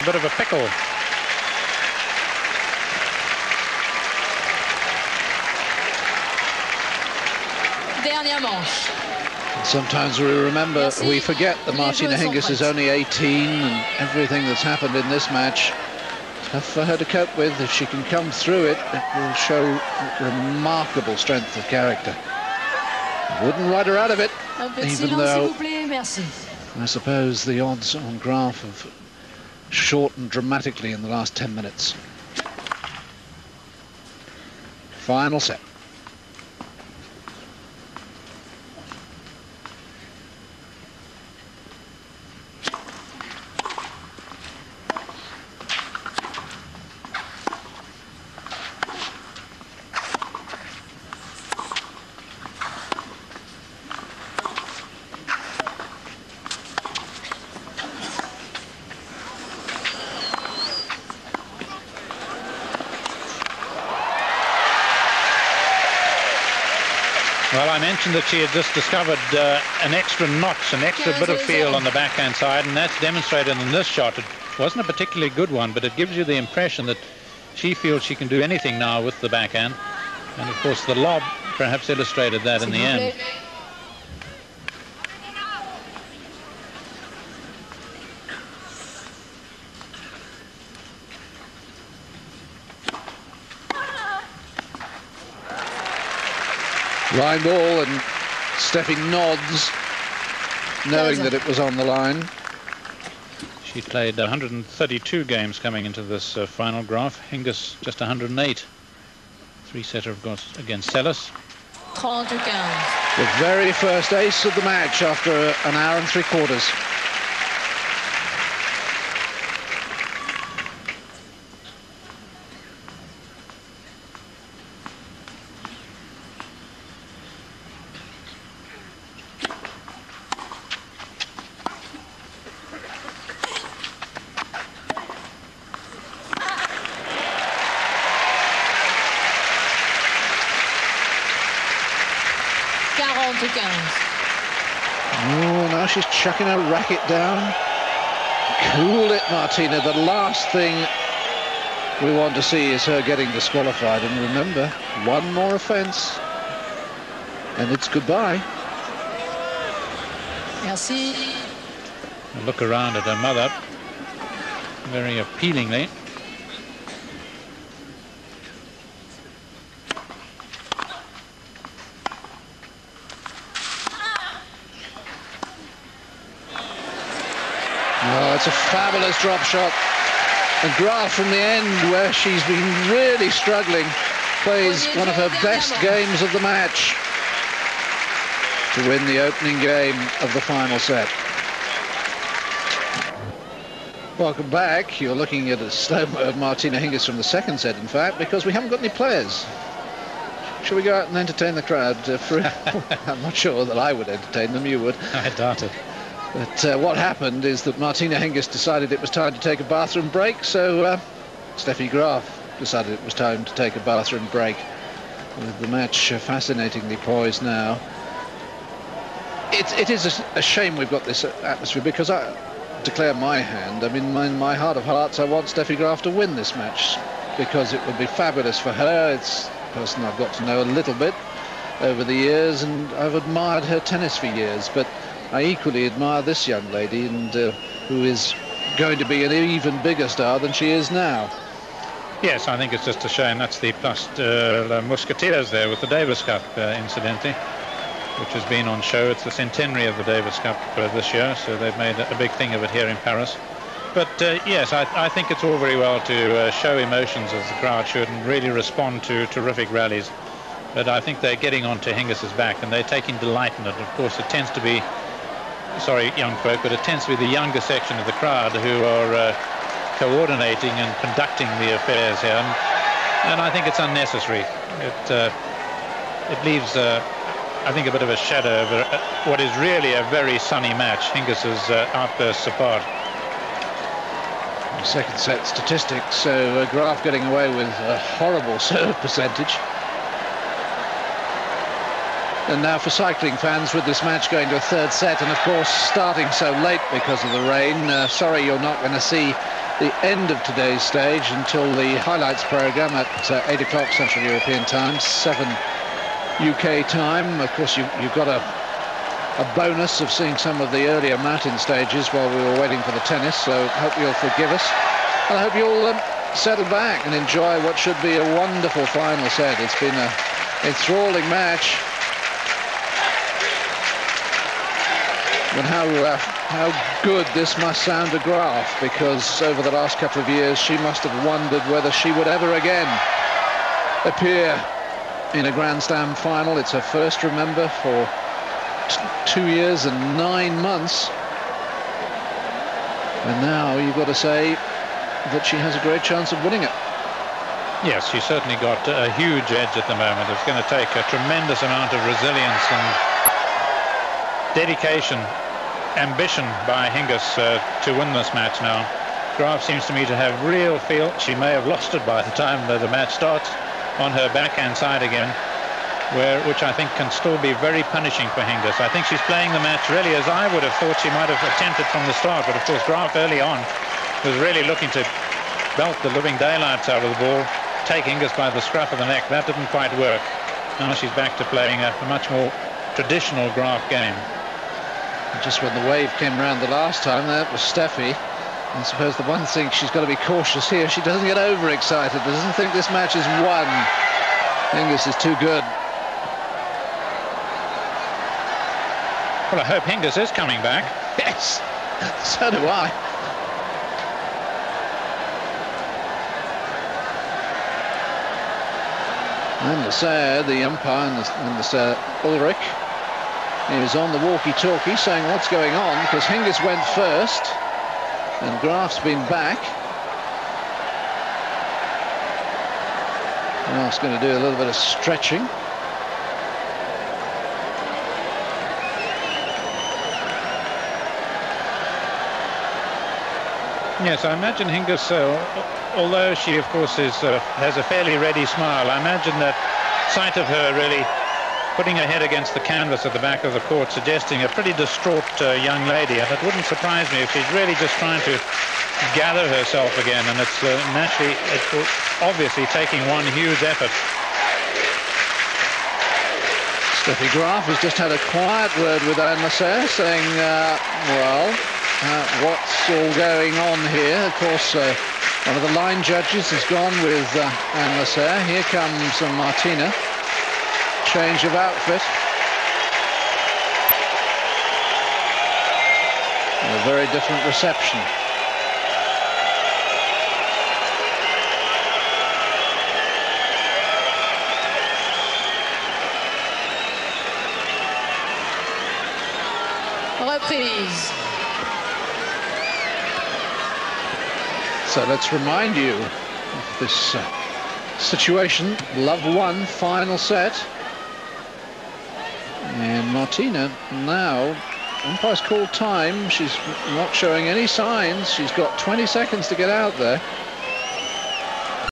bit of a pickle. Dernière manche. Sometimes we forget that Martina Hingis is only 18 and everything that's happened in this match. Tough for her to cope with. If she can come through it, it will show remarkable strength of character. Wouldn't write her out of it, even though I suppose the odds on Graf have shortened dramatically in the last 10 minutes. Final set. Well, I mentioned that she had just discovered an extra notch, an extra bit of feel on the backhand side, and that's demonstrated in this shot. It wasn't a particularly good one, but it gives you the impression that she feels she can do anything now with the backhand. And, of course, the lob perhaps illustrated that in the end. Line ball, and Steffi nods, knowing that it was on the line. She played 132 games coming into this final, Graf. Hingis just 108. Three-setter against Sellis. The very first ace of the match after an hour and 3/4. Oh, now she's chucking her racket down. Cool it, Martina. The last thing we want to see is her getting disqualified. And remember, one more offence and it's goodbye. Merci. A look around at her mother very appealingly. Oh, it's a fabulous drop shot. And Graf, from the end, where she's been really struggling, plays one of her best games of the match to win the opening game of the final set. Welcome back. You're looking at a slow-mo of Martina Hingis from the second set, in fact, because we haven't got any players. Shall we go out and entertain the crowd? I'm not sure that I would entertain them. You would. I doubt it. But what happened is that Martina Hingis decided it was time to take a bathroom break, so Steffi Graf decided it was time to take a bathroom break. With the match fascinatingly poised now. It is a shame we've got this atmosphere, because I declare my hand. I mean, in my heart of hearts, I want Steffi Graf to win this match, because it would be fabulous for her. It's a person I've got to know a little bit over the years, and I've admired her tennis for years, but I equally admire this young lady, and who is going to be an even bigger star than she is now. Yes, I think it's just a shame. That's the Place de Musketeers there with the Davis Cup, incidentally, which has been on show. It's the centenary of the Davis Cup this year, so they've made a big thing of it here in Paris. But yes, I think it's all very well to show emotions, as the crowd should, and really respond to terrific rallies. But I think they're getting onto Hingis's back, and they're taking delight in it. Of course, it tends to be, sorry, young folk, but it tends to be the younger section of the crowd who are coordinating and conducting the affairs here. And I think it's unnecessary. It leaves, I think, a bit of a shadow over what is really a very sunny match. Hingis's outbursts apart. Second set statistics, so Graf getting away with a horrible serve percentage. And now for cycling fans, with this match going to a third set, and of course starting so late because of the rain, sorry you're not going to see the end of today's stage until the highlights program at 8 o'clock Central European time, 7 UK time. Of course, you've got a bonus of seeing some of the earlier Martin stages while we were waiting for the tennis, so hope you'll forgive us. And I hope you'll settle back and enjoy what should be a wonderful final set. It's been an enthralling match. And how good this must sound to Graf, because over the last couple of years she must have wondered whether she would ever again appear in a Grand Slam final. It's her first, remember, for 2 years and 9 months. And now you've got to say that she has a great chance of winning it. Yes, she's certainly got a huge edge at the moment. It's going to take a tremendous amount of resilience and dedication, ambition by Hingis to win this match now. Graf seems to me to have real feel. She may have lost it by the time that the match starts on her backhand side again, which I think can still be very punishing for Hingis. I think she's playing the match really as I would have thought she might have attempted from the start, but of course Graf early on was really looking to belt the living daylights out of the ball, take Hingis by the scruff of the neck. That didn't quite work. Now she's back to playing a much more traditional Graf game. Just when the wave came round the last time, that was Steffi. I suppose the one thing she's got to be cautious here, she doesn't get overexcited, doesn't think this match is won. Hingis is too good. Well, I hope Hingis is coming back. Yes, so do I. And Lasser, the umpire, and Lasser Ulrich, is on the walkie-talkie saying what's going on, because Hingis went first and Graf's been back. Graf's going to do a little bit of stretching. Yes, I imagine Hingis, although she of course has a fairly ready smile, I imagine that sight of her really putting her head against the canvas at the back of the court, suggesting a pretty distraught young lady. And it wouldn't surprise me if she's really just trying to gather herself again, and it's obviously taking one huge effort. Steffi Graf has just had a quiet word with Anne Lasser, saying, what's all going on here? Of course, one of the line judges has gone with Anne Lasser. Here comes Martina. Change of outfit. A very different reception. Reprise. So let's remind you of this situation. Love won, final set. And Martina now, umpire's called time. She's not showing any signs. She's got 20 seconds to get out there.